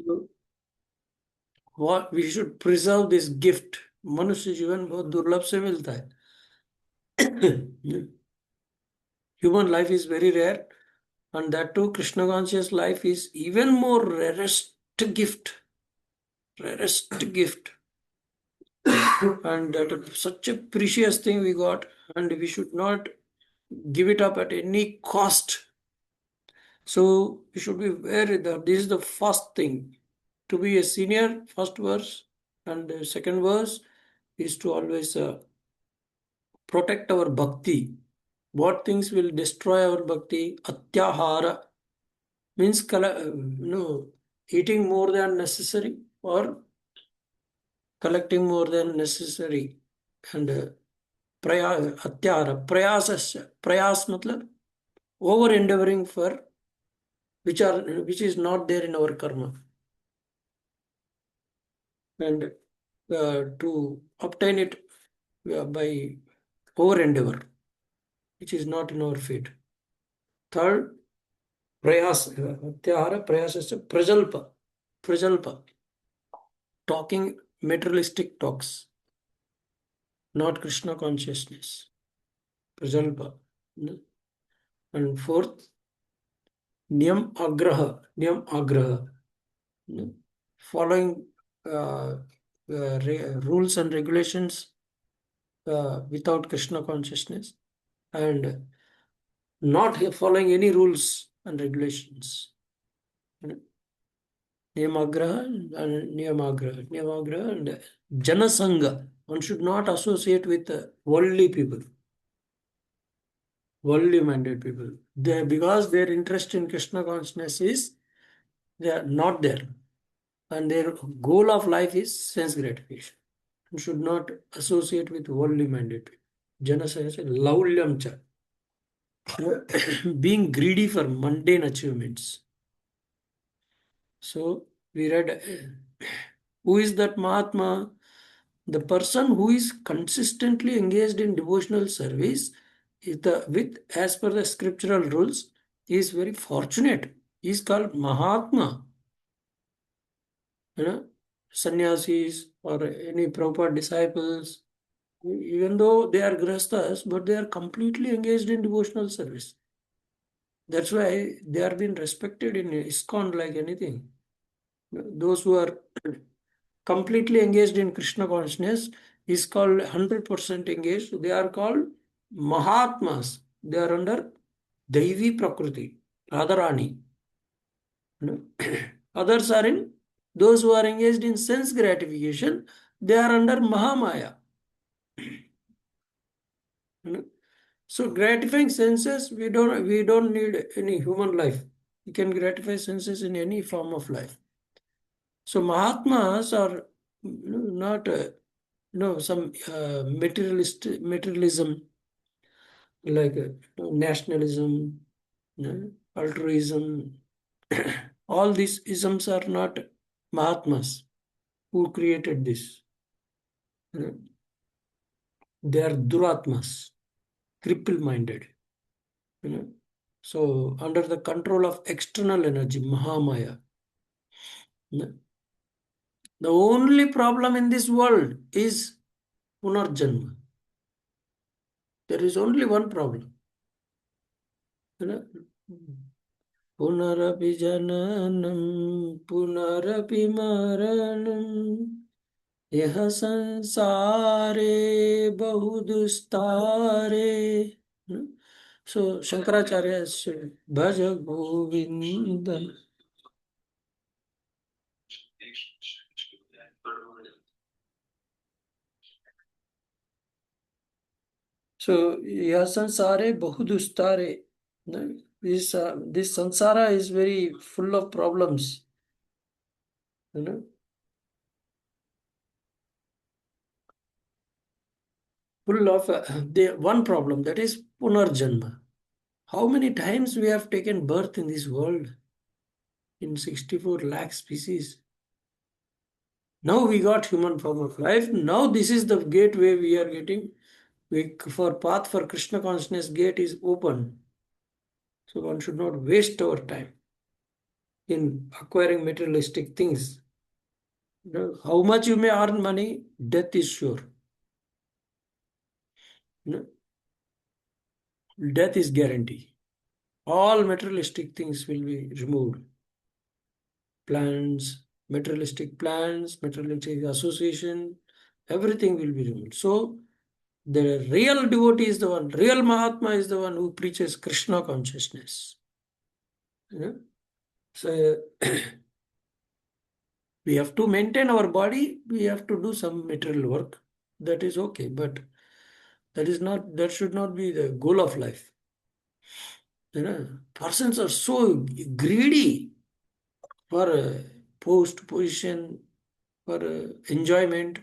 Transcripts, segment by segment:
So, what we should preserve this gift. मनुष्य जीवन बहुत दुर्लभ से मिलता है. Human life is very rare, and that too Krishna conscious life is even more rarest gift. Rarest gift. And that is such a precious thing we got, and we should not give it up at any cost. So we should be very, this is the first thing. To be a senior, first verse, and the second verse is to always protect our bhakti. What things will destroy our bhakti? Atyahara means eating more than necessary or collecting more than necessary. And atyahara, prayas matlab over endeavoring for which is not there in our karma. And to obtain it by over endeavor, which is not in our fate. Third, prayas, atyahara prayasasya prajalpa, talking materialistic talks, not Krishna consciousness, prajalpa. And fourth, niyam agraha, following rules and regulations without Krishna consciousness, and not following any rules and regulations. Niyamagraha and Janasanga. One should not associate with worldly people, worldly minded people. Because their interest in Krishna consciousness is they are not there, and their goal of life is sense gratification. One should not associate with worldly minded people. Janasanga, laulyam cha. Being greedy for mundane achievements. So we read, who is that Mahatma? The person who is consistently engaged in devotional service with as per the scriptural rules is very fortunate. He is called Mahatma. Sannyasis or any Prabhupada disciples, even though they are grastas, but they are completely engaged in devotional service. That's why they are being respected in ISKCON like anything. Those who are completely engaged in Krishna consciousness is called 100% engaged. They are called Mahatmas. They are under Daivi Prakriti, Radharani. Others are in, those who are engaged in sense gratification, they are under Mahamaya. So gratifying senses, we don't need any human life. We can gratify senses in any form of life. So Mahatmas are not some materialism like nationalism, altruism. All these isms are not Mahatmas who created this. They are Duratmas, cripple-minded. So under the control of external energy, Mahamaya. The only problem in this world is Punarjanma. There is only one problem. Punarapi jananam, punarapi maranam, yaha sansare bahudustare. So Shankaracharya said, Bhaja Govinda. So yaha sansare bahudustare. This sansara is very full of problems. Full of one problem, that is Punarjanma. How many times we have taken birth in this world? In 64 lakh species. Now we got human form of life. Now this is the gateway we are getting. For path for Krishna consciousness gate is open. So one should not waste our time. in acquiring materialistic things. How much you may earn money, death is sure. Death is guaranteed. All materialistic things will be removed. Plans, materialistic plans, materialistic association, everything will be removed. So the real devotee is the one, real Mahatma is the one who preaches Krishna consciousness. So we have to maintain our body, we have to do some material work. That is okay, but that should not be the goal of life. Persons are so greedy for post, position, for enjoyment,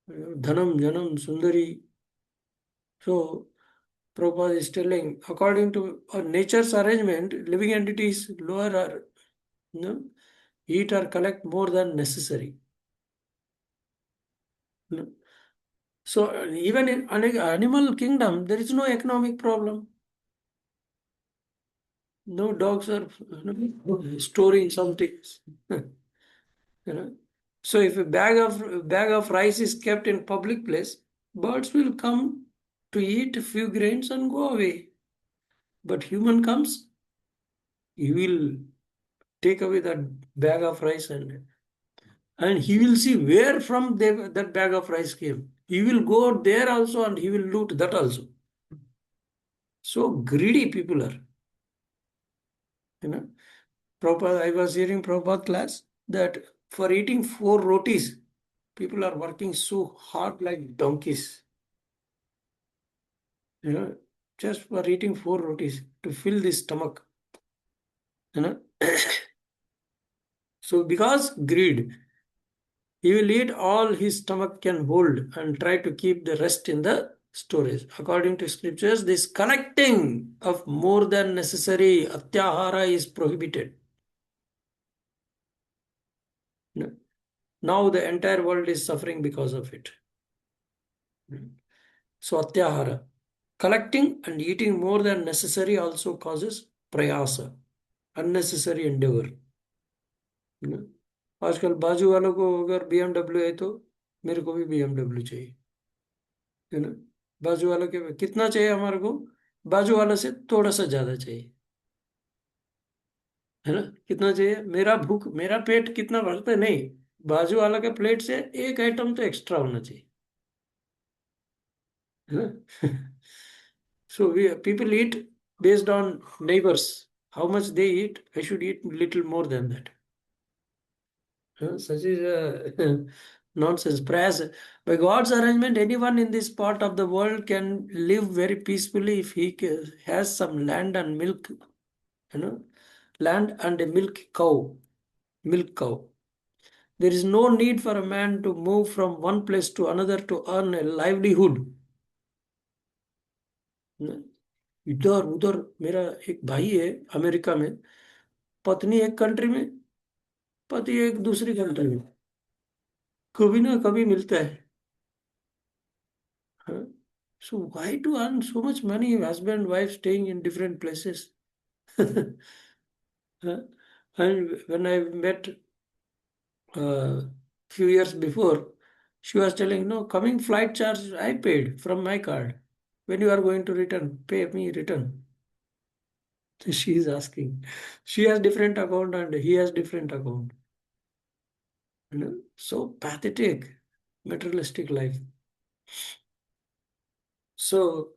dhanam, janam, sundari. So Prabhupada is telling, according to nature's arrangement, living entities lower are, eat or collect more than necessary. So even in animal kingdom, there is no economic problem. No dogs are storing some things. So if a bag of rice is kept in public place, birds will come to eat a few grains and go away. But human comes, he will take away that bag of rice and he will see where from that bag of rice came. He will go there also and he will loot that also. So greedy people are. Prabhupada, I was hearing Prabhupada class that for eating 4 rotis, people are working so hard like donkeys. Just for eating 4 rotis to fill the stomach. So because greed, he will eat all his stomach can hold and try to keep the rest in the storage. According to scriptures, this collecting of more than necessary atyahara is prohibited. Now the entire world is suffering because of it. So atyahara. Collecting and eating more than necessary also causes prayasa, unnecessary endeavor. आजकल बाजू वालों को अगर BMW है तो मेरे को भी BMW चाहिए, है ना। बाजू वालों के कितना चाहिए हमारे को, बाजू वालों से थोड़ा सा ज्यादा चाहिए, है ना। कितना चाहिए, मेरा पेट कितना भरता है नहीं, बाजू वाला के प्लेट से एक आइटम तो एक्स्ट्रा होना चाहिए, है ना। So people eat based on neighbors, how much they eat, I should eat little more than that. Such is nonsense. Prayers. By God's arrangement, anyone in this part of the world can live very peacefully if he has some land and milk, land and a milk cow. There is no need for a man to move from one place to another to earn a livelihood. इधर उधर मेरा एक भाई है America में, पत्नी एक country में, पति एक दूसरी कंट्री में, कभी ना कभी मिलता है। So why to earn so much money, husband, wife staying in different places? And when I met few years before, she was telling, no, coming flight charge I paid from my card. When you are going to return, pay me return. So she is asking. She has different account and he has different account. So pathetic, materialistic life. So,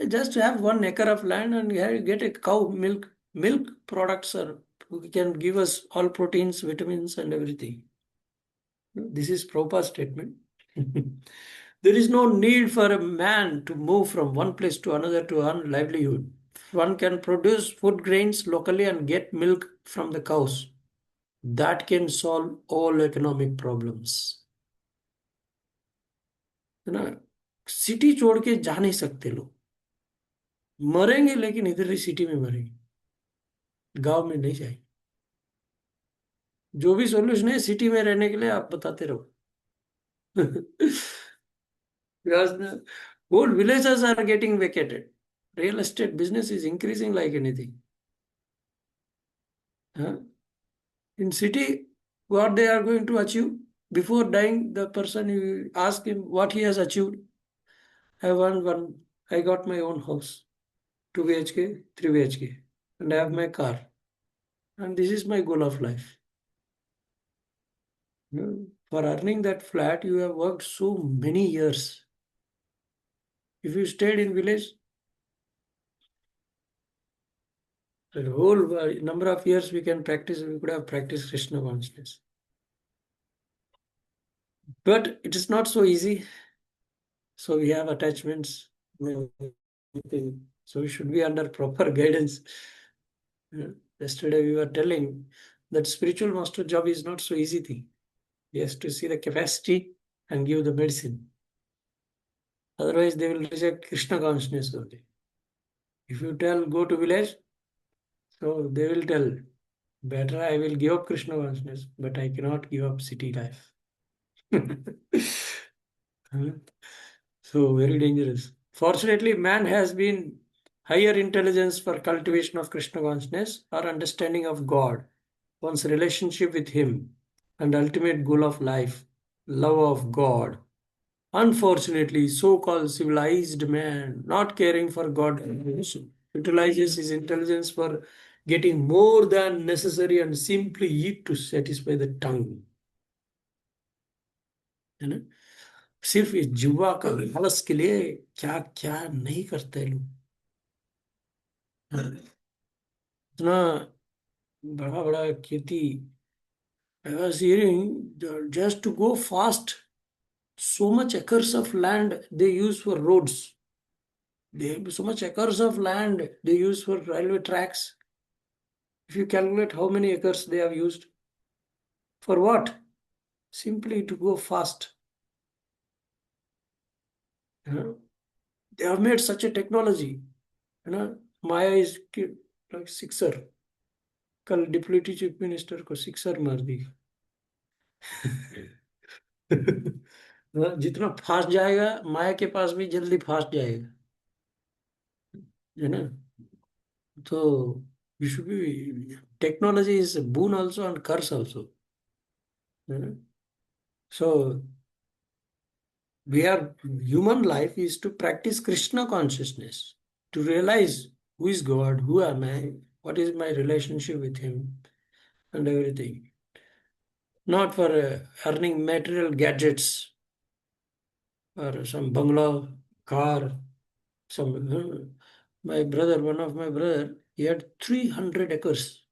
just have 1 acre of land and get a cow milk. Milk products can give us all proteins, vitamins, and everything. This is Prabhupada's statement. There is no need for a man to move from one place to another to earn livelihood. One can produce food grains locally and get milk from the cows. That can solve all economic problems. है ना, city छोड़ के जा नहीं सकते लोग, मरेंगे लेकिन इधर ही सिटी में मरेंगे, गांव में नहीं जाएंगे। जो भी सॉल्यूशन है सिटी में रहने के लिए आप बताते रहो। Because the whole villages are getting vacated. Real estate business is increasing like anything. Huh? In city, what they are going to achieve? Before dying, the person, you ask him what he has achieved. I want one. I got my own house, 2 BHK, 3 BHK, and I have my car. And this is my goal of life. For earning that flat, you have worked so many years. If you stayed in village, the whole number of years we can practice, we could have practiced Krishna consciousness. But it is not so easy. So we have attachments. So we should be under proper guidance. Yesterday we were telling that spiritual master job is not so easy thing. He has to see the capacity and give the medicine. Otherwise they will reject Krishna consciousness only. If you tell go to village, so they will tell better I will give up Krishna consciousness, but I cannot give up city life. So very dangerous. Fortunately, man has been higher intelligence for cultivation of Krishna consciousness or understanding of God, one's relationship with Him, and ultimate goal of life, love of God. Unfortunately, so-called civilized man, not caring for God, utilizes his intelligence for getting more than necessary and simply eat to satisfy the tongue. है ना? सिर्फ इस जुआ का लालच के लिए क्या क्या नहीं करते लोग. इतना बड़ा बड़ा खेती. I was hearing just to go fast, so much acres of land they use for roads. They have so much acres of land they use for railway tracks. If you calculate how many acres they have used, for what? Simply to go fast. You know, they have made such a technology. You know, Maya is like sixer. कल deputy chief minister को sixer मार दी. जितना fast जाएगा माया के पास भी जल्दी fast जाएगा, है ना. तो we should be, technology is a boon also and curse also, है ना. So we are, human life is to practice Krishna consciousness, to realize who is God, who am I, what is my relationship with Him, and everything. Not for earning material gadgets or some bungalow, car, some. My brother, one of my brother, he had 300 acres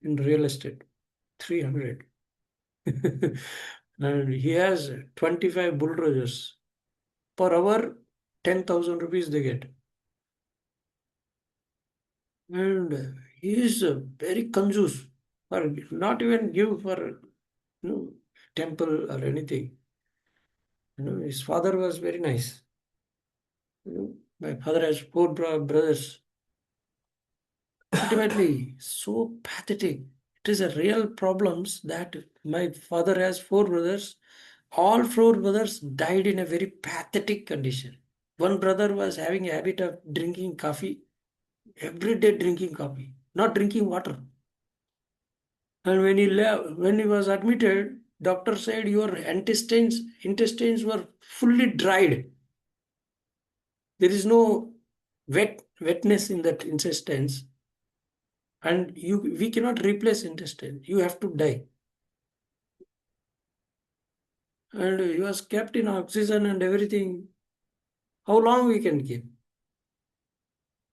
in real estate. 300. And he has 25 bulldozers. Per hour, 10,000 rupees they get. And he is very conscious, or not even give for temple or anything. His father was very nice. My father has four brothers. Ultimately, so pathetic. It is a real problems that my father has four brothers. All four brothers died in a very pathetic condition. One brother was having a habit of drinking coffee, every day drinking coffee, not drinking water. And when he was admitted, doctor said your intestines were fully dried. There is no wetness in that intestines, and we cannot replace intestine. You have to die. And he was kept in oxygen and everything. How long we can keep?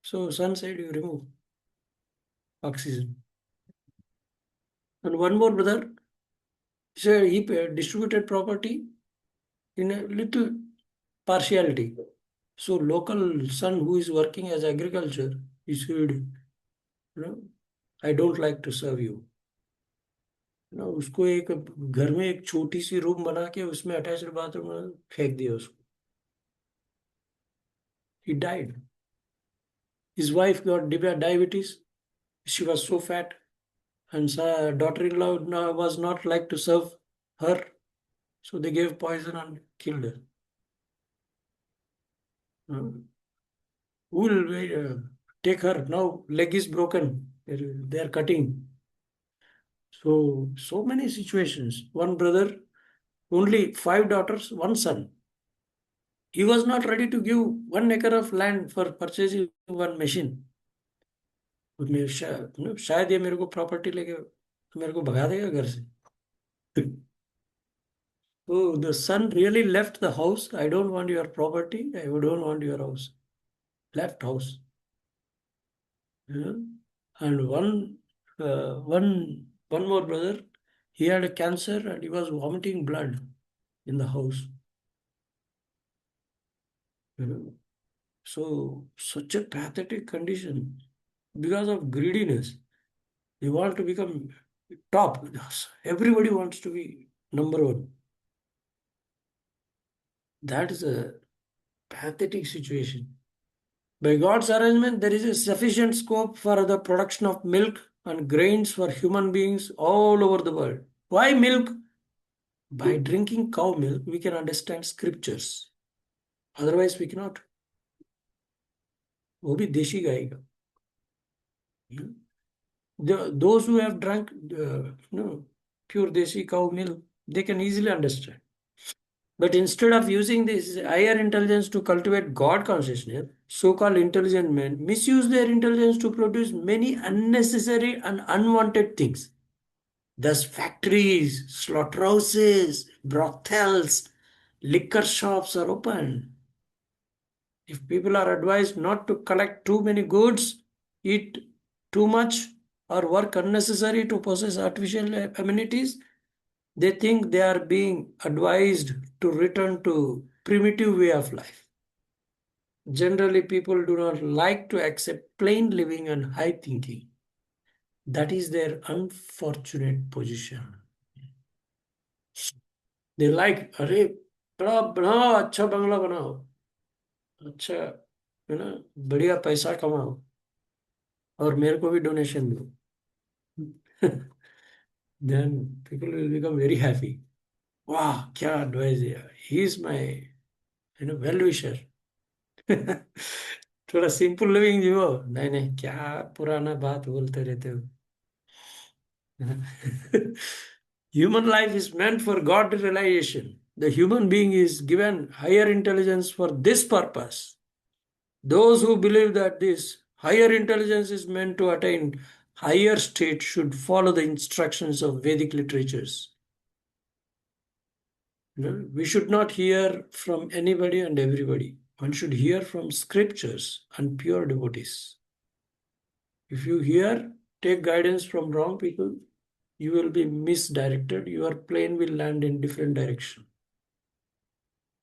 So son said you remove oxygen. And one more brother said he distributed property in a little partiality. So local son who is working as agriculture, he said, I don't like to serve you. उसको एक घर में एक छोटी C room बना के उसमें attached bathroom फेंक दिया उसको. He died. His wife got diabetes. She was so fat, and daughter-in-law was not like to serve her, so they gave poison and killed her. Who will take her now? Leg is broken. They are cutting. So many situations. One brother, only 5 daughters, one son. He was not ready to give 1 acre of land for purchasing one machine. शायद ये मेरे को property लेके मेरे को भगा देगा घर से. So the son really left the house. I don't want your property. I don't want your house. Left house. Yeah. And one more brother, he had a cancer and he was vomiting blood in the house. You know. So such a pathetic condition because of greediness. You want to become top. Everybody wants to be number one. That is a pathetic situation. By God's arrangement, there is a sufficient scope for the production of milk and grains for human beings all over the world. Why milk? By drinking cow milk, we can understand scriptures. Otherwise, we cannot. वो भी देशी गाय का. Those who have drunk pure desi cow milk, they can easily understand. But instead of using this higher intelligence to cultivate God consciousness, so-called intelligent men misuse their intelligence to produce many unnecessary and unwanted things. Thus, factories, slaughterhouses, brothels, liquor shops are open. If people are advised not to collect too many goods, eat too much, or work unnecessary to possess artificial amenities, they think they are being advised to return to primitive way of life. Generally, people do not like to accept plain living and high thinking. That is their unfortunate position. They like, अरे बड़ा बनाओ, अच्छा बंगला बनाओ, अच्छा है ना, बढ़िया पैसा कमाओ और मेरे को भी डोनेशन दो. Then people will become very happy. वाह क्या एडवाइस है, he is my well wisher. थोड़ा सिंपल लिविंग जीवो. नहीं नहीं, क्या पुराना बात बोलते रहते हो. Human life is meant for God realization. The human being is given higher intelligence for this purpose. Those who believe that this higher intelligence is meant to attain higher state should follow the instructions of Vedic literatures. We should not hear from anybody and everybody. One should hear from scriptures and pure devotees. If you hear, take guidance from wrong people, you will be misdirected. Your plane will land in different direction.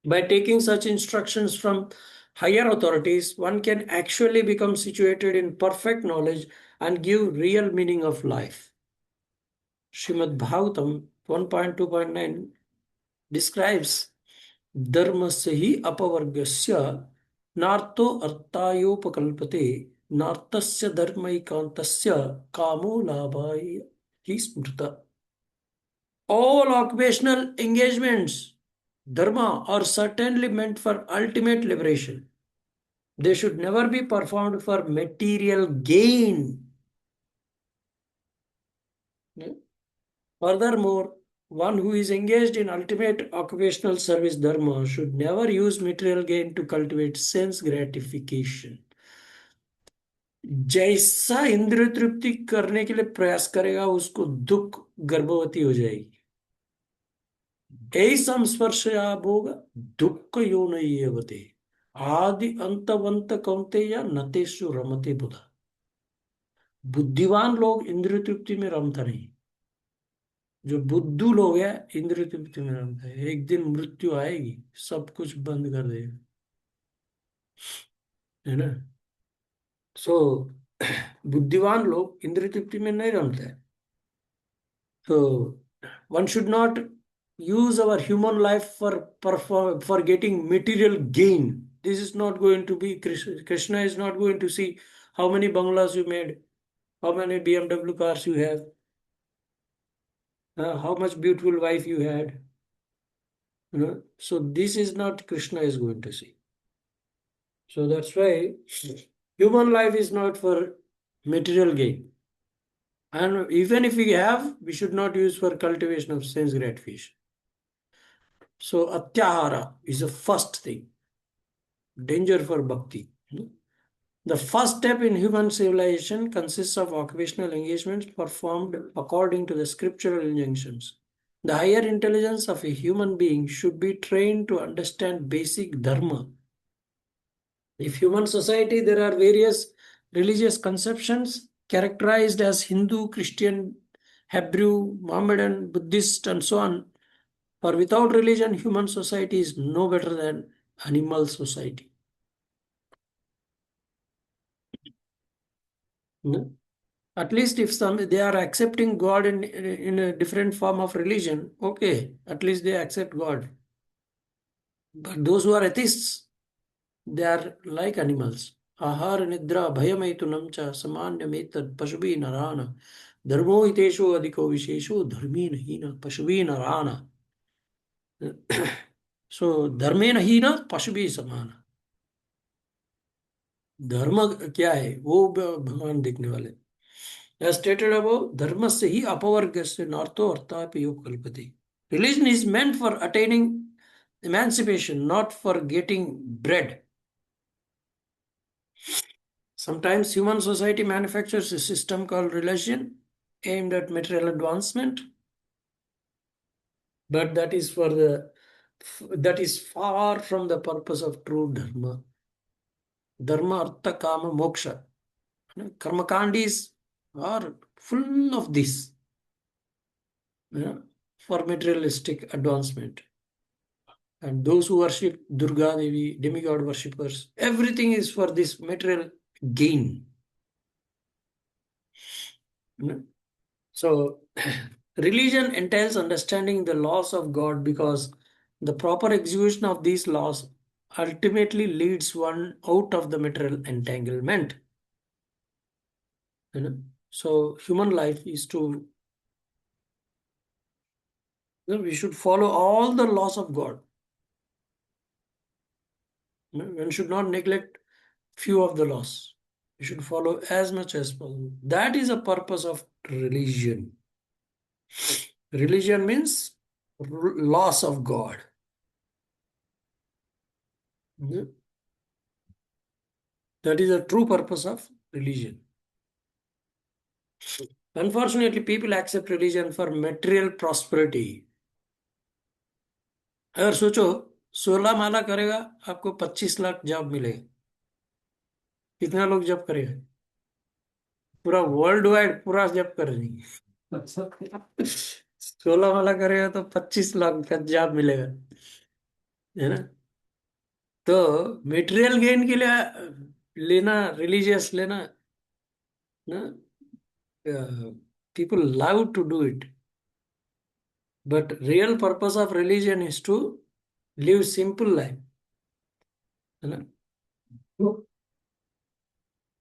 By taking such instructions from higher authorities, one can actually become situated in perfect knowledge and give real meaning of life. Srimad Bhagavatam 1.2.9 describes धर्मस्य हि अपवर्गस्य नार्तो अर्थायोपकल्पते नार्तस्य धर्मैकान्तस्य कामो लाभाय हि स्मृता. All occupational engagements, dharma, are certainly meant for ultimate liberation. They should never be performed for material gain. Furthermore, one who is engaged in ultimate occupational service dharma should never use material gain to cultivate sense gratification. जैसा इंद्रिय तृप्ति करने के लिए प्रयास करेगा उसको दुख गर्भवती हो जाएगी. ऐसा स्पर्शया भोग दुख यो नहीं होते आदि अंतवंत कौनते या नतेषु रमते बुधा. बुद्धिवान लोग इंद्रिय तृप्ति में रमता नहीं. जो बुद्धू लोग है इंद्रिय तृप्ति में रमता है. एक दिन मृत्यु आएगी, सब कुछ बंद कर देगा, है ना. सो बुद्धिवान लोग इंद्रिय तृप्ति में नहीं रमते हैं. So one should not use our human life for getting material gain. This is not going to be Krishna. Krishna is not going to see how many bungalows you made, how many BMW cars you have, how much beautiful wife you had. So this is not Krishna is going to see. So that's why human life is not for material gain. And even if we have, we should not use for cultivation of sense gratification. So atyahara is the first thing. Danger for bhakti. The first step in human civilization consists of occupational engagements performed according to the scriptural injunctions. The higher intelligence of a human being should be trained to understand basic dharma. If human society, there are various religious conceptions characterized as Hindu, Christian, Hebrew, Mohammedan, Buddhist, and so on. For without religion, human society is no better than animal society. No? At least if they are accepting God in a different form of religion, okay, at least they accept God. But those who are atheists, they are like animals. Ahar nidra bhayamaitunam cha samanyametad pashubi narana dharmo hiteshu adhiko visheshu dharmi nahina pashubi narana. So dharme nahina pashubi samana. धर्म क्या है वो भगवान देखने वाले. As stated above, dharma se hi apavargasya nartho arthapi योग कल्पते. Religion is meant for attaining emancipation, not for getting bread. Sometimes human society manufactures a system called religion aimed at material advancement, but that is far from the purpose of true dharma. Dharma, artha, kama, moksha. Karmakandis are full of this, for materialistic advancement. And those who worship Durga Devi, demigod worshippers, everything is for this material gain. So, religion entails understanding the laws of God because the proper execution of these laws ultimately leads one out of the material entanglement. So, human life is to, we should follow all the laws of God. One should not neglect few of the laws. We should follow as much as possible. That is the purpose of religion. Religion means laws of God. That is the true purpose of religion. Unfortunately, people accept religion for material prosperity. अगर सोचो 16 माला करेगा आपको 25 lakh job मिलेगा. कितना लोग job करेगा? पूरा world wide पूरा जॉब कर रही है. 16 माला करेगा तो 25 लाख का जॉब मिलेगा, है ना. तो मेटेरियल गेन के लिए लेना, रिलीजियस लेना ना, people love to do it, but real purpose of religion is to live simple life, है ना.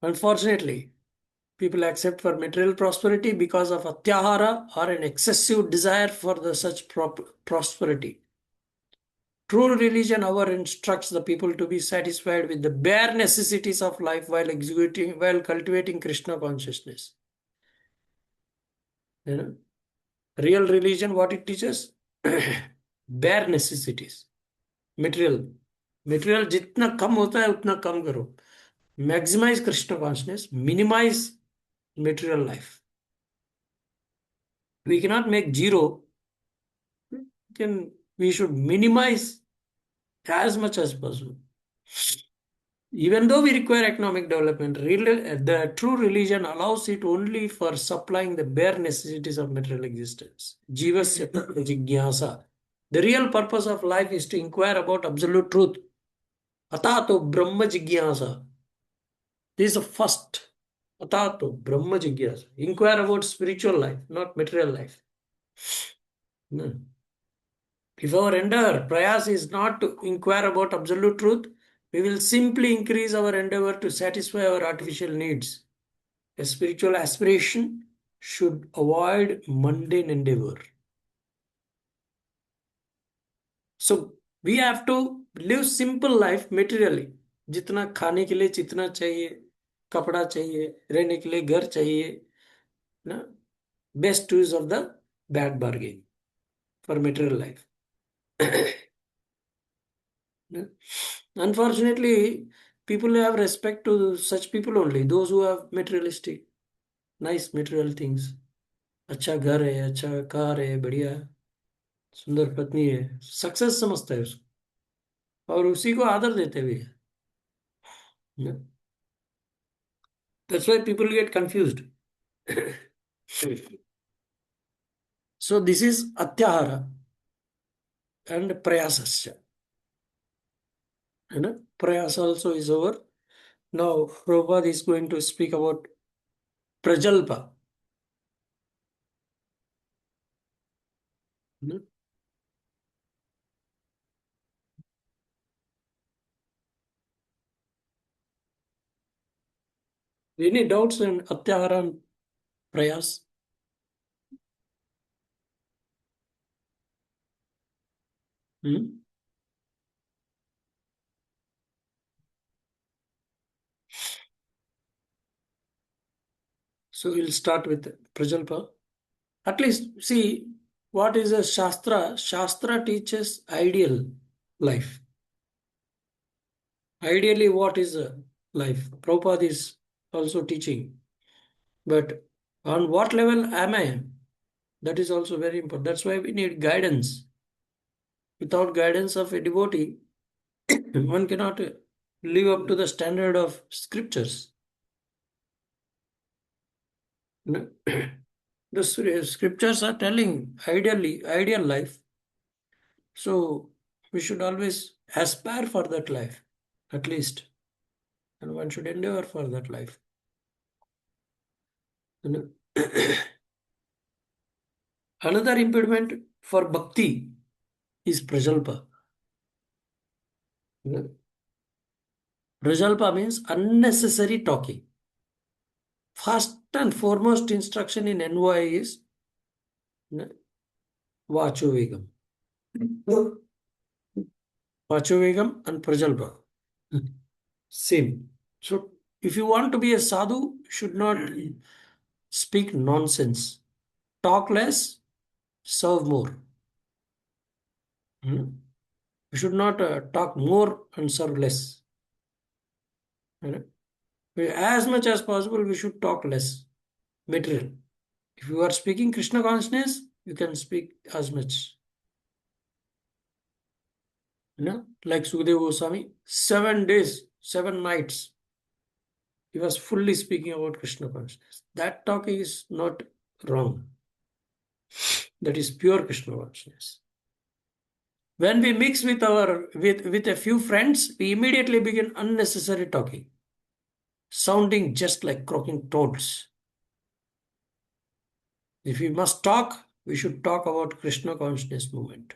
Unfortunately, people accept for material prosperity because of atyahara or an excessive desire for the such prosperity. True religion, however, instructs the people to be satisfied with the bare necessities of life while cultivating Krishna consciousness. You know, real religion, what it teaches? Bare necessities. Material जितना कम होता है उतना कम करो. Maximize Krishna consciousness, minimize material life. We cannot make zero. We should minimize as much as possible. Even though we require economic development, the true religion allows it only for supplying the bare necessities of material existence. Jivasya jigyasa. The real purpose of life is to inquire about absolute truth. Atato Brahma jigyasa. This is the first. Atato Brahma jigyasa. Inquire about spiritual life, not material life. No. If our endeavor, prayas, is not to inquire about absolute truth, we will simply increase our endeavor to satisfy our artificial needs. A spiritual aspiration should avoid mundane endeavor. So we have to live simple life materially. जितना खाने के लिए जितना चाहिए, कपड़ा चाहिए, रहने के लिए घर चाहिए, ना, best use of the bad bargain for material life. Unfortunately, people have respect to such people only, those who have materialistic, nice material things. अच्छा घर है, अच्छा कार है, बढ़िया सुंदर पत्नी है, सक्सेस समझता है उसको और उसी को आदर देते हुए है. That's why people get confused. So this is atyahara and prayasasya. Prayas also is over. Now Prabhupada is going to speak about prajalpa. Any doubts in atyahara and prayas? Hmm? So we'll start with prajalpa. At least see what is a shastra. Shastra teaches ideal life. Ideally, what is a life? Prabhupada is also teaching. But on what level am I? That is also very important. That's why we need guidance. Without guidance of a devotee, one cannot live up to the standard of scriptures. The scriptures are telling ideal life. So we should always aspire for that life, at least. And one should endeavor for that life. Another impediment for bhakti is prajalpa. Prajalpa means unnecessary talking. First and foremost instruction in NY is Vachovegam. Vachovegam and Prajalpa. Same. So if you want to be a sadhu, you should not speak nonsense. Talk less, serve more. You should not talk more and serve less. As much as possible, we should talk less. Material. If you are speaking Krishna consciousness, you can speak as much. Like Sukadeva Goswami, 7 days, 7 nights, he was fully speaking about Krishna consciousness. That talk is not wrong. That is pure Krishna consciousness. When we mix with a few friends, we immediately begin unnecessary talking, sounding just like croaking toads. If we must talk, we should talk about Krishna consciousness movement.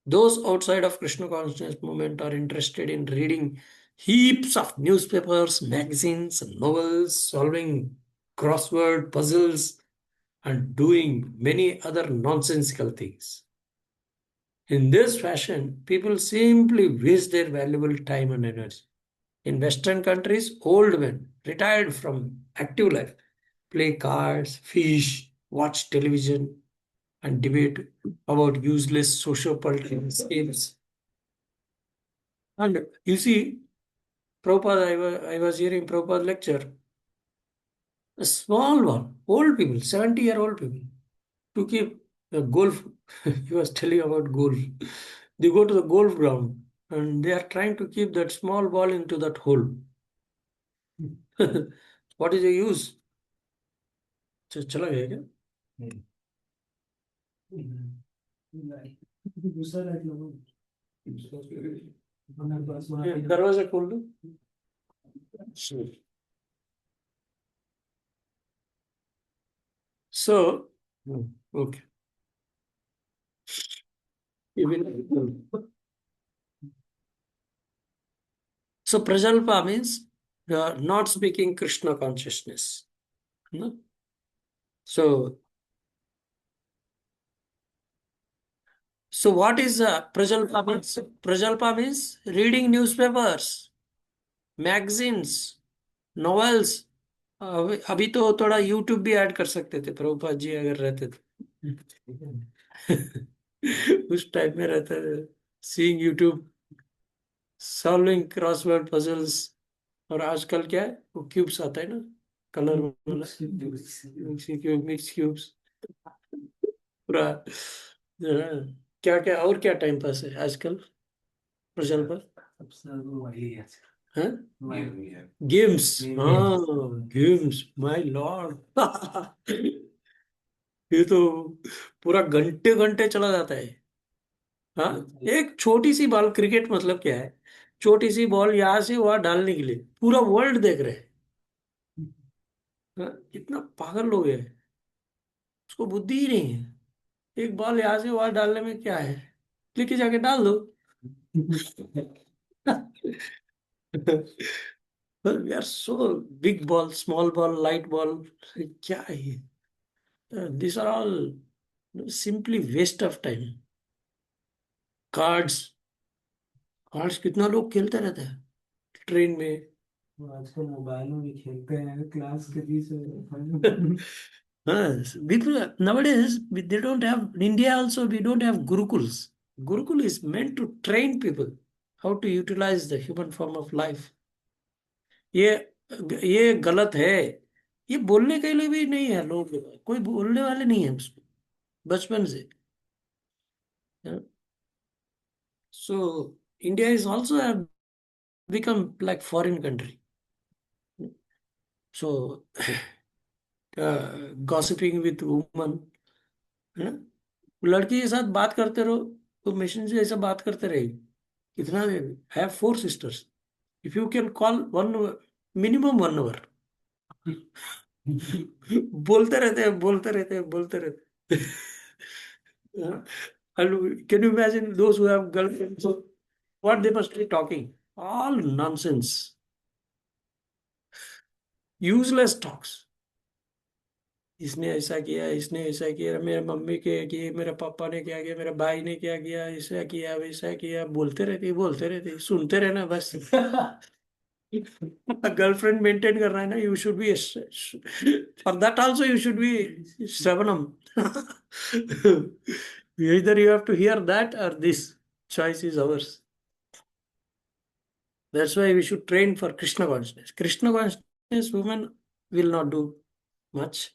Those outside of Krishna consciousness movement are interested in reading heaps of newspapers, magazines, and novels, solving crossword puzzles, and doing many other nonsensical things. In this fashion, people simply waste their valuable time and energy. In Western countries, old men, retired from active life, play cards, fish, watch television, and debate about useless socio-political schemes. And you see, Prabhupada, I was hearing Prabhupada lecture, a small one, old people, 70-year-old people, to keep golf. He was telling about golf. They go to the golf ground and they are trying to keep that small ball into that hole. What is the use? चला गया क्या? दरवाजा खोल दो. So, okay. So, Prajalpa means not speaking Krishna consciousness. No? So what is Prajalpa means? Prajalpa means reading newspapers, magazines, novels, अभी तो थोड़ा YouTube भी ऐड कर सकते थे प्रभुपाद जी अगर रहते थे। उस टाइम में रहते थे, seeing YouTube, solving crossword puzzles. और आजकल क्या है, वो क्यूब्स आता है ना, कलर वाला, मिक्स क्यूब्स पूरा। क्या क्या और क्या टाइम पास है आजकल प्रचल पर? गेम्स, हाँ, गेम्स, माय लॉर्ड। ये तो पूरा घंटे घंटे चला जाता है। हाँ, एक छोटी सी बॉल, क्रिकेट मतलब क्या है, छोटी सी बॉल यहाँ से वहां डालने के लिए पूरा वर्ल्ड देख रहे हैं। हाँ, कितना पागल लोग है, उसको बुद्धि ही नहीं है। एक बॉल यहाँ से वहां डालने में क्या है, लेके जाके डाल दो। We are so, big ball, small ball, light ball, क्या है ये? This are all simply waste of time. Cards, cards कितना लोग खेलते रहते हैं ट्रेन में। आजकल मोबाइल में भी खेलते हैं क्लास के बीच में। Yes, because nowadays they don't have, in India also we don't have gurukuls. Gurukul is meant to train people how to utilize the human form of life. ये ये गलत है, ये बोलने के लिए भी नहीं है लोग, कोई बोलने वाले नहीं है उसको बचपन से। So India is also have become like foreign country. So gossiping with woman, है ना, लड़की के साथ बात करते रहो तो मशीन से ऐसा बात करते रहेगी। कितना देर, I have 4 sisters, if you can call 1 minimum 1 hour. बोलते रहते हैं, बोलते रहते हैं, बोलते रहते हैं। Can you imagine those who have girlfriend, so what they must be talking, all nonsense, useless talks। इसने ऐसा किया, इसने ऐसा किया, मेरे मम्मी के किए, मेरे पापा ने क्या किया, मेरे भाई ने क्या किया, ऐसा किया वैसा किया, बोलते रहते, सुनते रहना बस। गर्लफ्रेंड मेंटेन करना है ना, you should be, for that also you should be श्रवणम। either you have to hear that or this, choice is ours। That's why we should train for Krishna consciousness. Krishna consciousness women will not do much.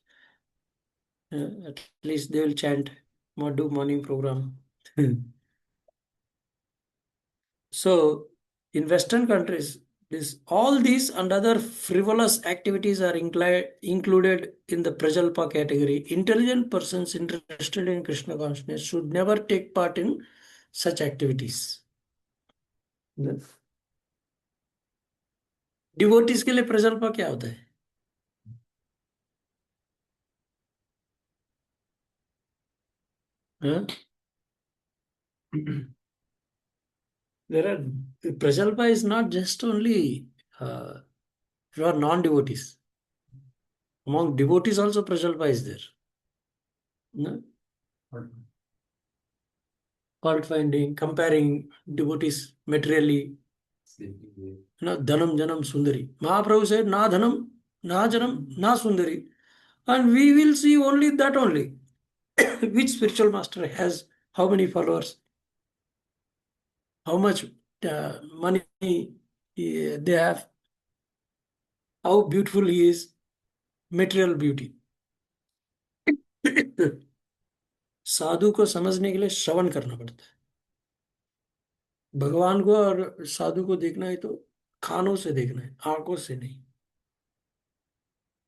At least they will chant, or do morning program. So, in Western countries, this all these and other frivolous activities are included in the Prajalpa category. Intelligent persons interested in Krishna consciousness should never take part in such activities. Devotees के लिए प्रजल्पा क्या होता है? हाँ? There are, Prajalpa is not just only for non-devotees. Among devotees also Prajalpa is there. No? Fault finding, comparing devotees materially. No, dhanam janam sundari. Mahaprabhu said, na dhanam, na janam, na sundari. And we will see only that only. Which spiritual master has how many followers, how much money they have, how beautiful he is, material beauty। साधु को समझने के लिए श्रवण करना पड़ता है। भगवान को और साधु को देखना है तो कानों से देखना है, आंखों से नहीं।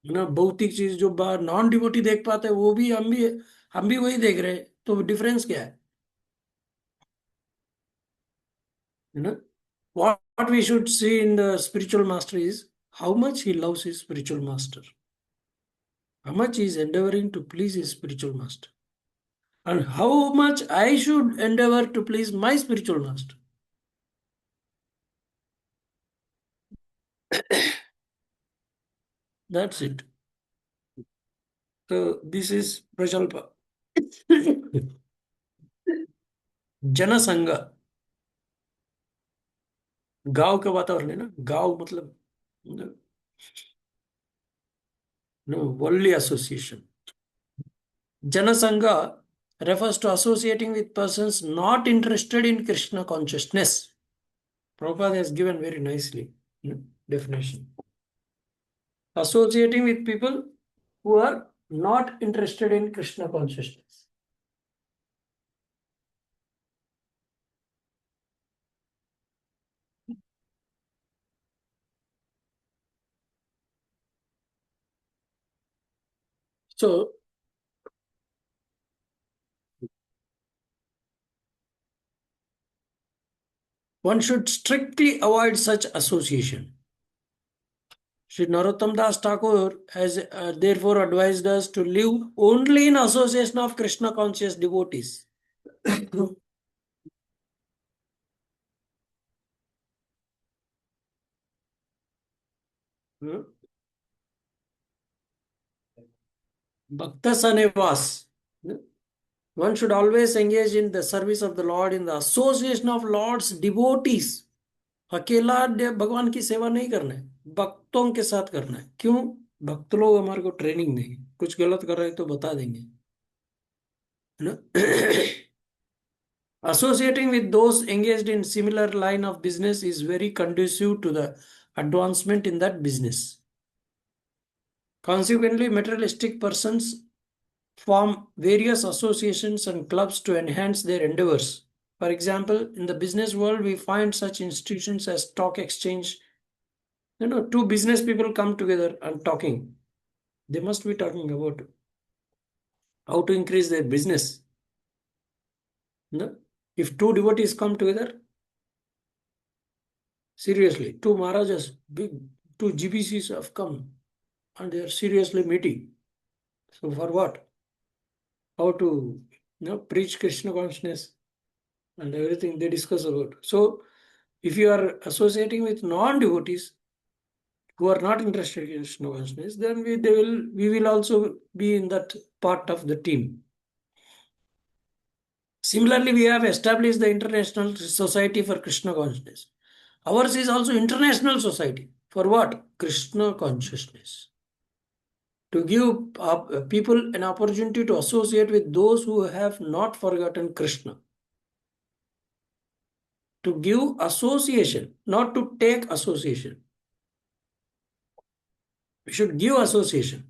है ना, भौतिक चीज जो बाहर नॉन डिवोटी देख पाते हैं वो भी हम भी वही देख रहे हैं, तो डिफरेंस क्या है ना? What we should see in the spiritual master is how much he loves his spiritual master, how much he is endeavoring to please his spiritual master, and how much I should endeavor to please my spiritual master। That's it। So this is Prajalpa। जनसंग, गांव का वातावरण है ना, गांव मतलब No, only association. Janasangha refers to associating with persons not interested in Krishna consciousness. Prabhupada has given very nicely definition. Associating with people who are not interested in Krishna consciousness. So, one should strictly avoid such association. Sri Narottam Das Thakur has therefore advised us to live only in association of Krishna conscious devotees. Bhakta Sanevas. One should always engage in the service of the Lord in the association of Lord's devotees. अकेला भगवान की सेवा नहीं करना है, भक्तों के साथ करना है. क्यों? भक्त लोग हमारे को ट्रेनिंग देंगे, कुछ गलत कर रहे हैं तो बता देंगे, है ना. Associating with those engaged in similar line of business is very conducive to the advancement in that business. Consequently, materialistic persons form various associations and clubs to enhance their endeavors. For example, in the business world, we find such institutions as stock exchange. Two business people come together and talking. They must be talking about how to increase their business. If two devotees come together, seriously, two Maharajas, two GBCs have come and they are seriously meeting. So for what? How to preach Krishna consciousness and everything they discuss about. So if you are associating with non-devotees who are not interested in Krishna consciousness, then we will also be in that part of the team. Similarly, we have established the International Society for Krishna Consciousness. Ours is also international society. For what? Krishna consciousness. To give people an opportunity to associate with those who have not forgotten Krishna. To give association, not to take association. We should give association.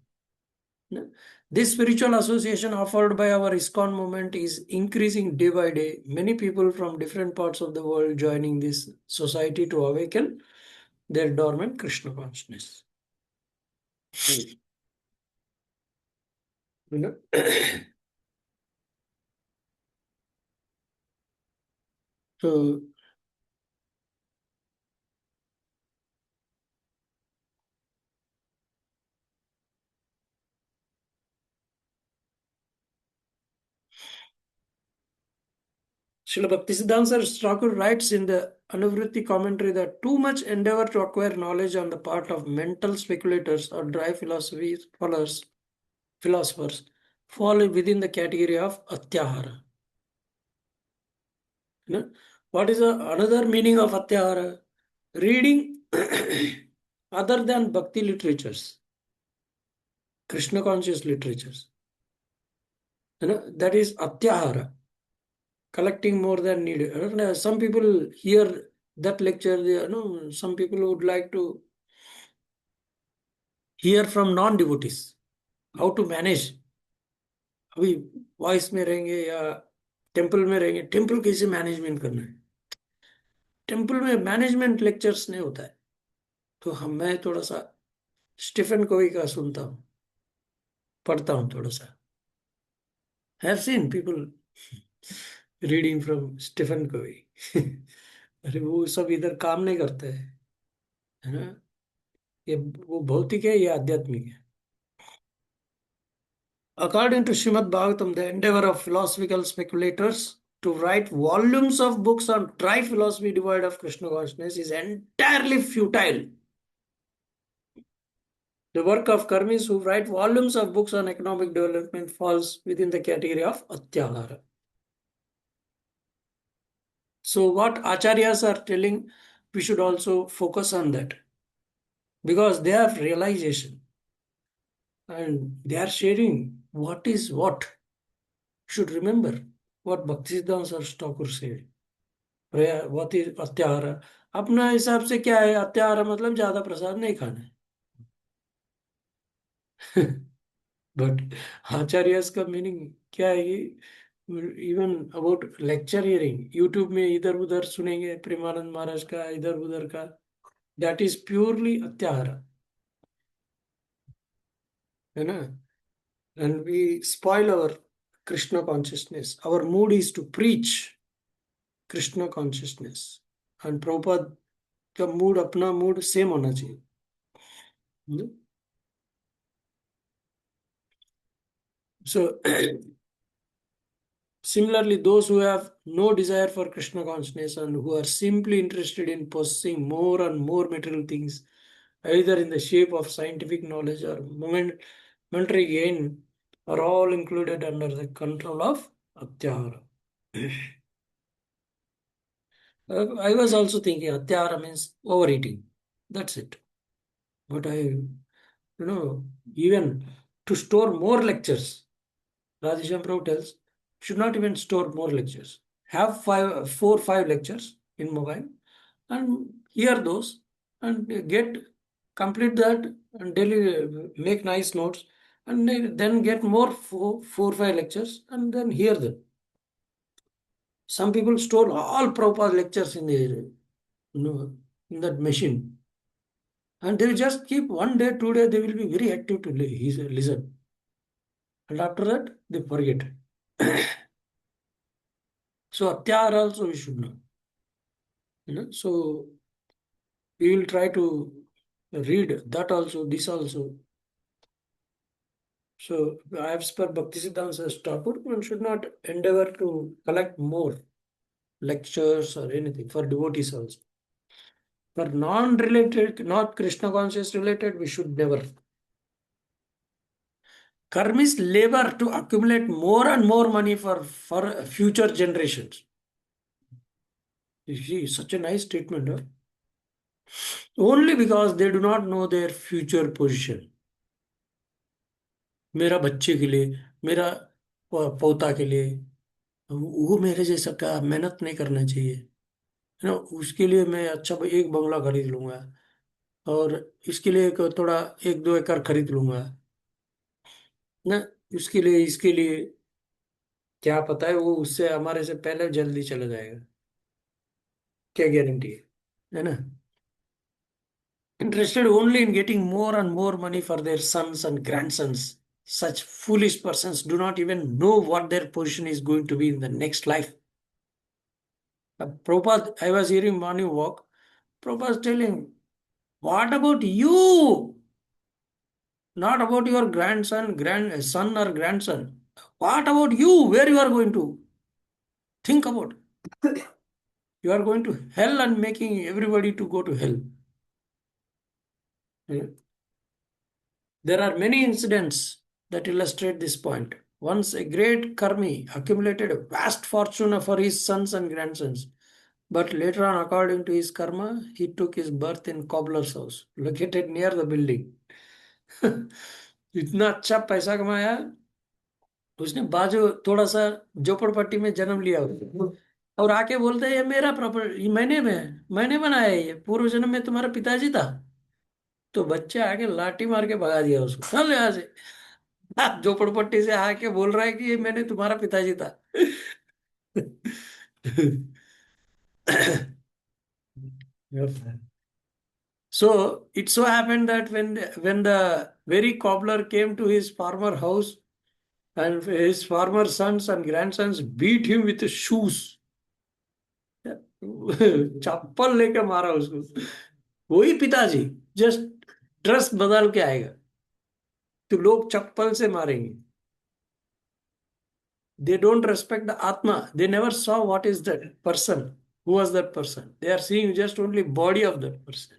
This spiritual association offered by our ISKCON movement is increasing day by day. Many people from different parts of the world joining this society to awaken their dormant Krishna consciousness. So, Srila Bhaktisiddhanta Thakur writes in the Anuvritti commentary that too much endeavor to acquire knowledge on the part of mental speculators or dry philosophers fall within the category of atyahara. What is another meaning of atyahara? Reading other than bhakti literatures, Krishna conscious literatures. That is atyahara. Collecting more than needed. Some people hear that lecture, some people would like to hear from non-devotees how to manage. अभी voice में रहेंगे या temple में रहेंगे, temple कैसे management करना है. Temple में मैनेजमेंट लेक्चर्स नहीं होता है. तो मैं थोड़ा सा स्टीफन कोवी का सुनता हूँ, पढ़ता हूँ थोड़ा सा. I have seen people reading from Stephen Covey. अरे वो सब इधर काम नहीं करते है ना. ये वो भौतिक है या आध्यात्मिक है. According to Srimad Bhagavatam, the endeavor of philosophical speculators to write volumes of books on dry philosophy devoid of Krishna consciousness is entirely futile. The work of karmis who write volumes of books on economic development falls within the category of atyahara. So what acharyas are telling, we should also focus on that, because they have realization. and they are sharing what is what. Should remember what Bhaktisiddhanta Thakur said. What is अत्याहार? अपना हिसाब से क्या है अत्याहार? मतलब ज्यादा प्रसाद नहीं खाना है. बट आचार्यस का मीनिंग क्या है? Even about lecture hearing, YouTube में इधर उधर सुनेंगे प्रेमानंद महाराज का, इधर उधर का, दैट इज प्योरली अत्याहार, है ना. And we spoil our Krishna consciousness. Our mood is to preach Krishna consciousness. And Prabhupada का मूड, अपना मूड सेम होना चाहिए. सो similarly, those who have no desire for Krishna consciousness and who are simply interested in possessing more and more material things, either in the shape of scientific knowledge or momentary gain, are all included under the control of Atyahara. I was also thinking Atyahara means overeating. That's it. But even to store more lectures, Radhesham Prabhu tells, should not even store more lectures. Have 5 lectures in mobile and hear those and complete that and daily make nice notes and then get more 5 lectures and then hear them. Some people store all Prabhupada lectures in in that machine. And they will just keep 1 day, 2 day, they will be very active to listen. And after that, they forget. So Atyar also we should know. So we will try to read that also, this also. So as per Bhaktisiddhanta Thakur, one should not endeavor to collect more lectures or anything for devotees also. For non-related, not Krishna conscious related, we should never. Karmis labor to accumulate more and more money for future generations. You see, such a nice statement. Huh? Only because they do not know their future position. मेरा बच्चे के लिए, मेरा पोता के लिए, वो मेरे जैसा का मेहनत नहीं करना चाहिए, है ना. उसके लिए मैं अच्छा एक बंगला खरीद लूंगा और इसके लिए थोड़ा 1-2 एकड़ खरीद लूंगा ना. उसके लिए, इसके लिए क्या पता है वो उससे हमारे से पहले जल्दी चला जाएगा. क्या गारंटी है ना. Interested only in getting more and more money for their sons and grandsons. Such foolish persons do not even know what their position is going to be in the next life. Prabhupada, I was hearing morning walk. Prabhupada is telling, what about you? Not about your grandson or grandson. What about you? Where you are going to? Think about. You are going to hell and making everybody to go to hell. Yeah. There are many incidents that illustrate this point. Once a great Karmi accumulated a vast fortune for his sons and grandsons. But later on, according to his karma, he took his birth in cobbler's house, located near the building. इतना अच्छा पैसा कमाया, उसने बाजू थोड़ा सा झोपड़पट्टी में जन्म लिया और आके बोलते हैं ये मेरा प्रॉपर्टी, मैंने बनाया है, ये पूर्व जन्म में तुम्हारा पिताजी था. तो बच्चे आके लाठी मार के भगा दिया उसको, चल यहाँ से. झोपड़पट्टी से आके बोल रहा है कि ये मैंने तुम्हारा पिताजी था. So it so happened that when the very cobbler came to his farmer house and his farmer sons and grandsons beat him with shoes. चप्पल लेके मारा उसको. वही पिताजी जस्ट ड्रेस बदल के आएगा तो लोग चप्पल से मारेंगे. They don't respect the Atma. They never saw what is that person. Who was that person? They are seeing just only body of that person.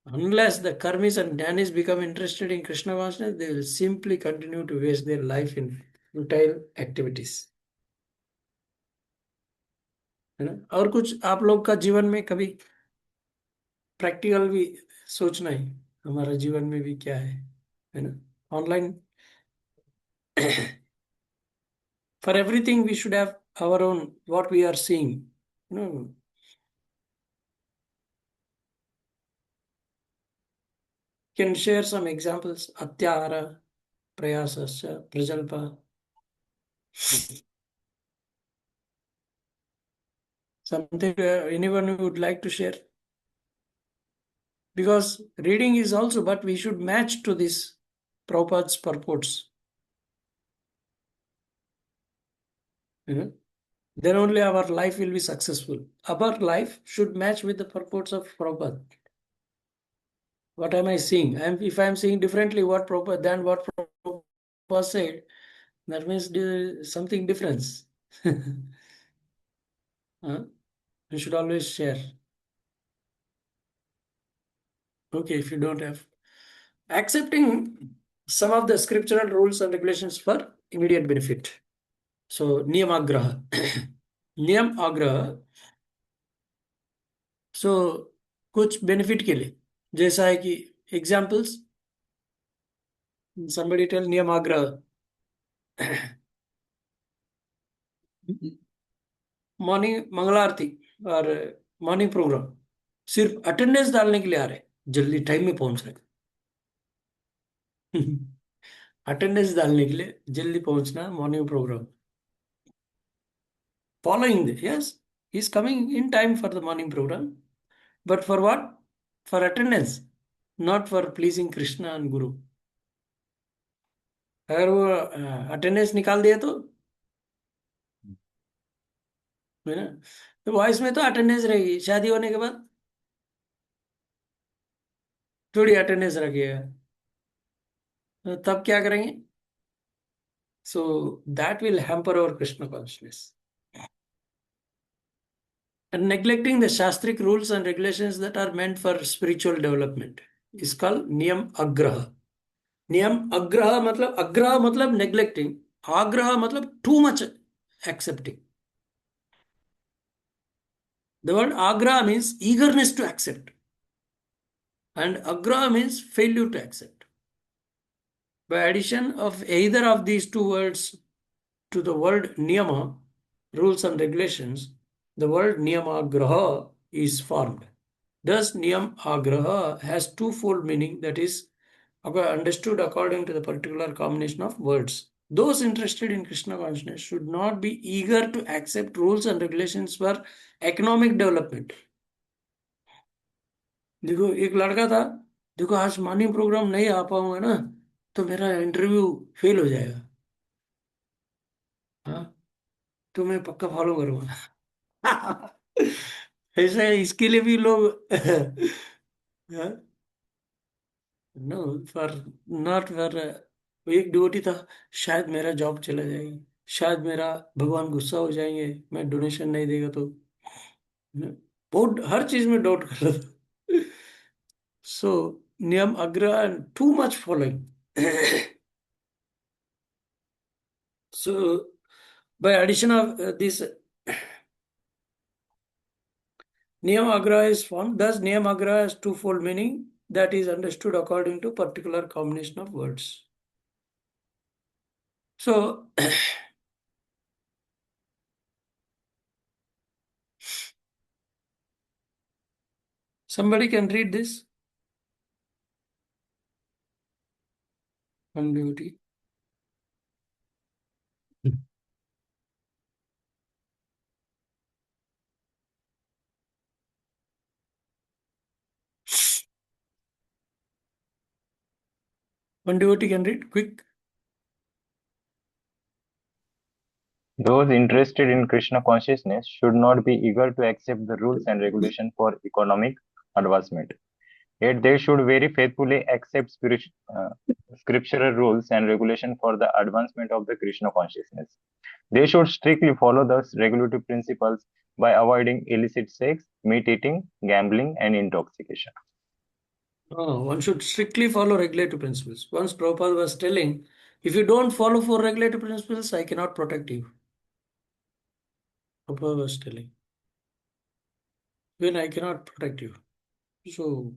Unless the karmis and jnanis become interested in Krishna consciousness, they will simply continue to waste their life in futile activities. है ना. और कुछ आप लोग का जीवन में कभी प्रैक्टिकल भी सोचना है, हमारा जीवन में भी क्या है. Online. For everything, we should have our own, what we are seeing. Can share some examples. Atyahara, Prayasasya, Prajalpa. Something anyone who would like to share? Because reading is also, but we should match to this Prabhupada's purports. Then only our life will be successful. Our life should match with the purports of Prabhupada. What am I seeing? If I am seeing differently than what Prabhupada said, that means there is something difference. You should always share. Okay, if you don't have. Accepting some of the scriptural rules and regulations for immediate benefit. So, niyamagraha. niyamagraha. So, कुछ benefit के लिए जैसा है कि examples somebody tell niyamagraha. Morning मंगला आरती और morning programme सिर्फ अटेंडेंस डालने के लिए आ रहे जल्दी टाइम में पहुंच रहे अटेंडेंस डालने के लिए जल्दी पहुंचना morning programme following this, yes, he's coming in time for the morning program, but for what? For attendance, not for pleasing Krishna and Guru. अगर वो अटेंडेंस निकाल दिया तो है ना, तो वॉइस में तो अटेंडेंस रहेगी, शादी होने के बाद थोड़ी अटेंडेंस रखिएगा, तो तब क्या करेंगे? So that will hamper our Krishna consciousness. And neglecting the shastric rules and regulations that are meant for spiritual development is called niyam agraha. नियम अग्रह मतलब नेग्लेक्टिंग, आग्रह मतलब too much accepting. The word agraha means eagerness to accept, and agraha means failure to accept. By addition of either of these two words to the word niyama, rules and regulations, the word niyamagraha is formed. Thus, niyam agraha has twofold meaning, that is understood according to the particular combination of words. Those interested in Krishna consciousness should not be eager to accept rules and regulations for economic development. देखो एक लड़का था, देखो आज morning program नहीं आ पाऊंगा ना तो मेरा इंटरव्यू फेल हो जाएगा, हाँ, तो मैं पक्का फॉलो करूंगा. ऐसा है, इसके लिए भी लोग नो, फॉर नॉट फॉर. एक डिवोटी था, शायद मेरा जॉब चला जाएगी, शायद मेरा भगवान गुस्सा हो जाएंगे मैं डोनेशन नहीं देगा तो, बहुत हर चीज में डाउट कर रहा था. सो नियम अग्र and too much following. So by addition of this niyam agra is formed. Thus niyam agra has twofold meaning that is understood according to particular combination of words. So somebody can read this on duty. One devotee can read quick. Those interested in Krishna consciousness should not be eager to accept the rules and regulations for economic advancement. Yet they should very faithfully accept scriptural rules and regulations for the advancement of the Krishna consciousness. They should strictly follow the regulatory principles by avoiding illicit sex, meat eating, gambling, and intoxication. One should strictly follow regulative principles. Once Prabhupada was telling, if you don't follow four regulative principles, I cannot protect you. Prabhupada was telling, when I cannot protect you. So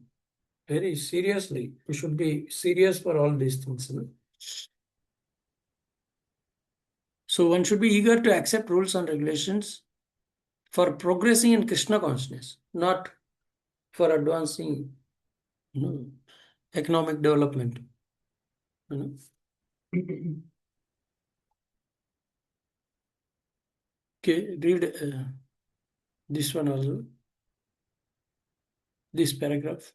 Very seriously. We should be serious for all these things. So one should be eager to accept rules and regulations for progressing in Krishna consciousness, not for advancing, economic development. Okay, read this one also, this paragraph.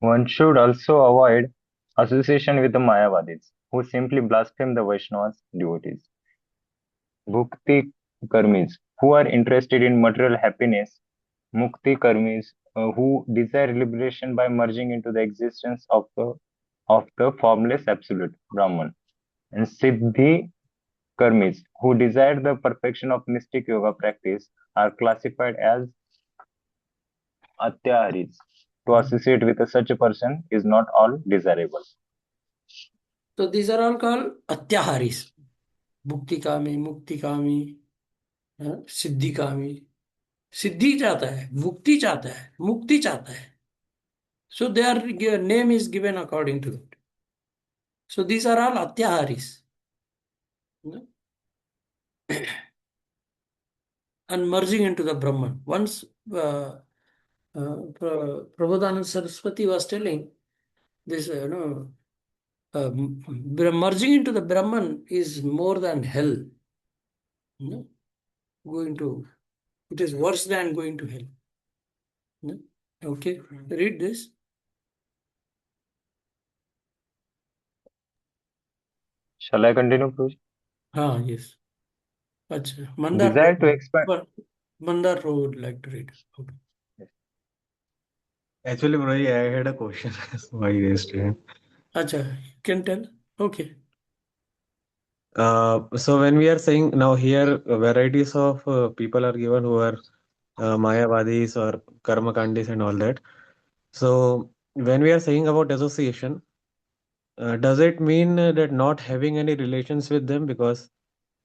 One should also avoid association with the Mayavadis, who simply blaspheme the Vaishnavas' devotees. Bhakti karmis, who are interested in material happiness. Mukti karmis, who desire liberation by merging into the existence of the formless absolute Brahman. And Siddhi karmis, who desire the perfection of mystic yoga practice, are classified as atyaharis. To associate with such a person is not all desirable. So these are all called atyaharis. Bhukti kami, mukti kami, सिद्धि कामी. सिद्धि चाहता है, मुक्ति चाहता है, मुक्ति चाहता है. So their name is given according to that. So these are all atyaharis. And merging into the Brahman. Once Prabodhananda Saraswati was telling this, merging into the Brahman is more than hell. Going to, it is worse than going to hell. Okay, read this. Shall I continue, Prabhuji? Yes. Achha. Mandar Desire to expand. Mandar would like to read. Okay. Actually, Bro, I had a question. So I raised it. Achha, you can tell. Okay. So when we are saying now here, varieties of people are given who are Mayavadis or Karmakandis and all that. So when we are saying about association, does it mean that not having any relations with them because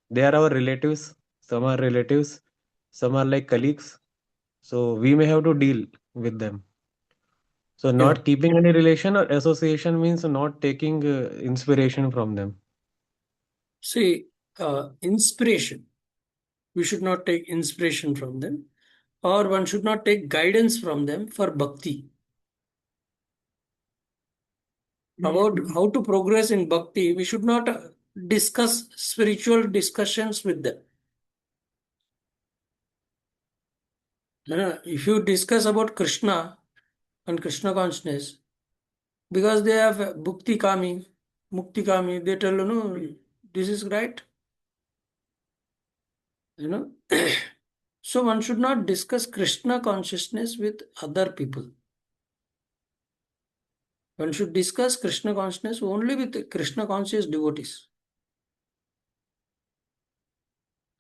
they are our relatives? Some are relatives, some are like colleagues. So we may have to deal with them. So not Yeah. keeping any relation or association means not taking inspiration from them. See, inspiration. We should not take inspiration from them, or one should not take guidance from them for bhakti. About how to progress in bhakti, we should not discuss spiritual discussions with them. If you discuss about Krishna and Krishna consciousness, because they have bhukti kami, mukti kami, they tell, this is right. So one should not discuss Krishna consciousness with other people. One should discuss Krishna consciousness only with Krishna conscious devotees.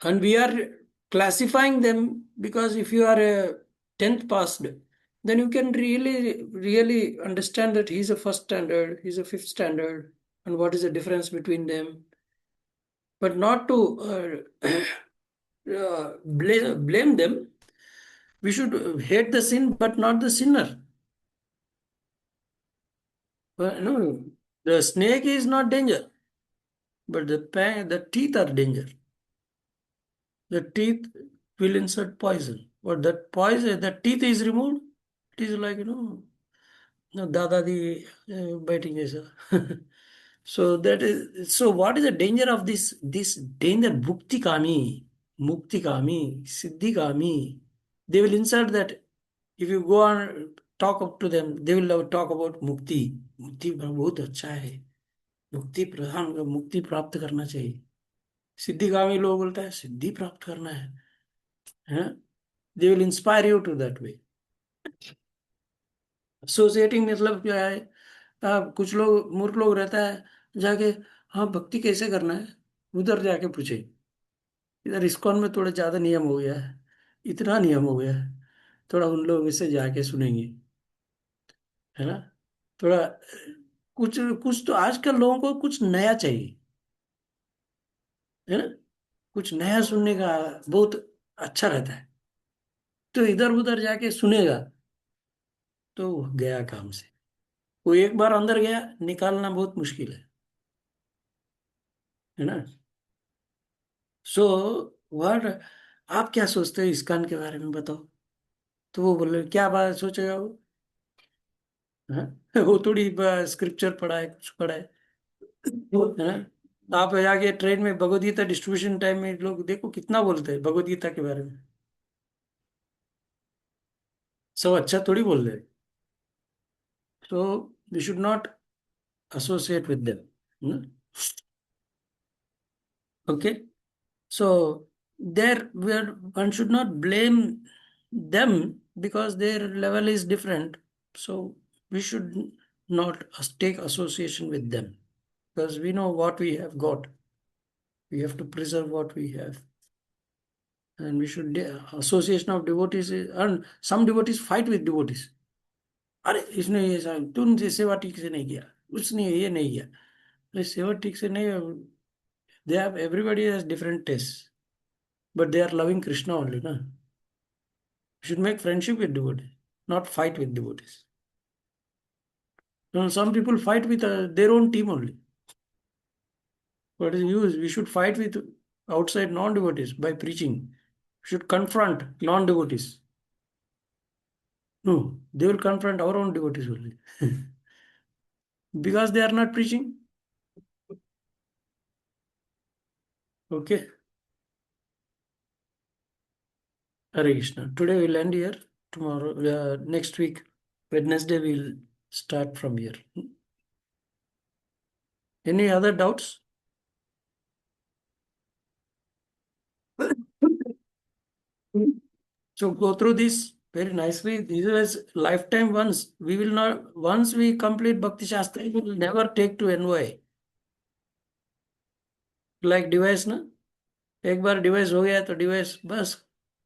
And we are classifying them because if you are a 10th passed, then you can really understand that he's a first standard, he's a fifth standard, and what is the difference between them. But not to blame them. We should hate the sin, but not the sinner. No, the snake is not danger, but the teeth are danger. The teeth will insert poison. But that poison, the teeth is removed, it is like, no, dadadi biting is. So that is, so what is the danger of this danger? Bhukti kami, mukti kami, siddhi kami. They will insert that. If you go and talk up to them, they will talk about mukti. Mukti बहुत अच्छा है. मुक्ति प्रधान मुक्ति प्राप्त करना चाहिए. सिद्धिगामी लोग बोलता है सिद्धि प्राप्त करना है. They will inspire you to that way. Associating मतलब क्या है? कुछ लोग मूर्ख लोग रहता है जाके, हाँ भक्ति कैसे करना है, उधर जाके पूछे. इधर इस्कॉन में थोड़ा ज्यादा नियम हो गया है, इतना नियम हो गया है, थोड़ा उन लोगों से जाके सुनेंगे, है ना. थोड़ा कुछ कुछ तो आजकल लोगों को कुछ नया चाहिए, है ना. कुछ नया सुनने का बहुत अच्छा रहता है, तो इधर उधर जाके सुनेगा. तो गया काम से। वो एक बार अंदर गया, निकालना बहुत मुश्किल है ना। सो व्हाट, आप क्या सोचते हो इस्कॉन के बारे में बताओ। तो वो बोले क्या बात सोचेगा वो, हाँ? वो थोड़ी स्क्रिप्चर पढ़ा है, कुछ पढ़ा है ना। आप आगे ट्रेन में भगवद गीता डिस्ट्रीब्यूशन टाइम में लोग देखो कितना बोलते हैं भगवद गीता के बारे में, सब अच्छा थोड़ी बोल रहे। तो we should not associate with them. Okay, so there where one should not blame them because their level is different. So we should not take association with them because we know what we have got. We have to preserve what we have, and we should association of devotees and some devotees fight with devotees. अरे इसने ये तुमने सेवा ठीक से नहीं किया, उसने ये नहीं किया। अरे सेवा ठीक से नहीं, they have, everybody has different tastes, but they are loving Krishna only, na. You should make friendship with devotees, not fight with devotees. Some people fight with their own team only. What is use? We should fight with outside non-devotees by preaching. We should confront non-devotees. No, they will confront our own devotees only because they are not preaching. Okay. Hare Krishna. Today we'll end here. Tomorrow, next week, Wednesday, we'll start from here. Any other doubts? So go through this very nicely. This is lifetime once. We will not, once we complete Bhakti Shastra, we will never take to NY. Like device ना, एक बार device हो गया तो device बस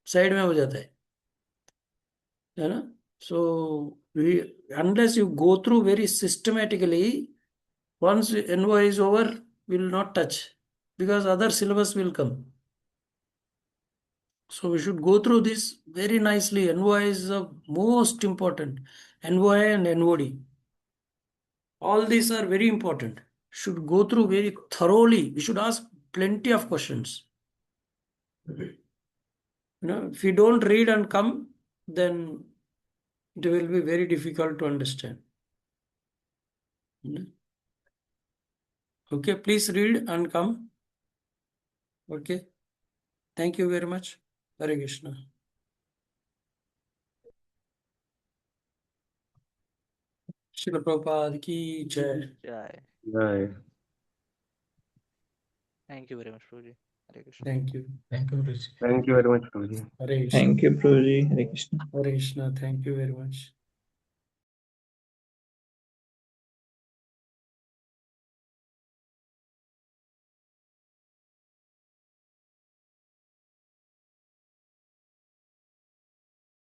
side में हो जाता है ना। So we, unless you go through very systematically, once NY is over, we will not touch because other syllabus will come. So we should go through this very nicely. NY is the most important. NY and NOD. All these are very important. Should go through very thoroughly. We should ask plenty of questions. If you don't read and come, then it will be very difficult to understand. Okay, please read and come. Okay. Thank you very much. Hare Krishna. Srila Prabhupada ki jai. Jai. Right. Thank you very much, Prabhuji. Hare Krishna. Thank you. Thank you, Rishi. Thank you very much, Prabhuji. Hare Krishna. Thank you, Prabhuji. Hare Krishna. Hare Krishna. Thank you very much.